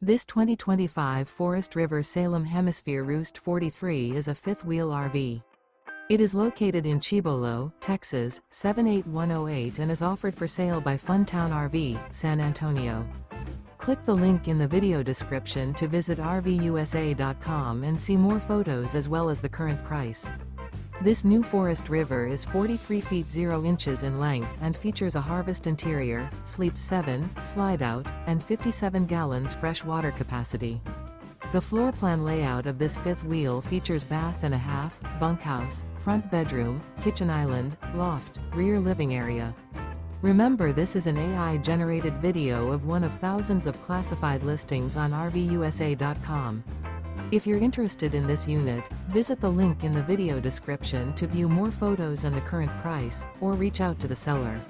This 2025 Forest River Salem Hemisphere Roost 43 is a fifth-wheel RV. It is located in Cibolo, Texas, 78108 and is offered for sale by Funtown RV, San Antonio. Click the link in the video description to visit RVUSA.com and see more photos as well as the current price. This new Forest River is 43 feet 0 inches in length and features a harvest interior, sleeps 7, slide-out, and 57 gallons fresh water capacity. The floor plan layout of this fifth wheel features bath and a half, bunkhouse, front bedroom, kitchen island, loft, rear living area. Remember, this is an AI-generated video of one of thousands of classified listings on RVUSA.com. If you're interested in this unit, visit the link in the video description to view more photos and the current price, or reach out to the seller.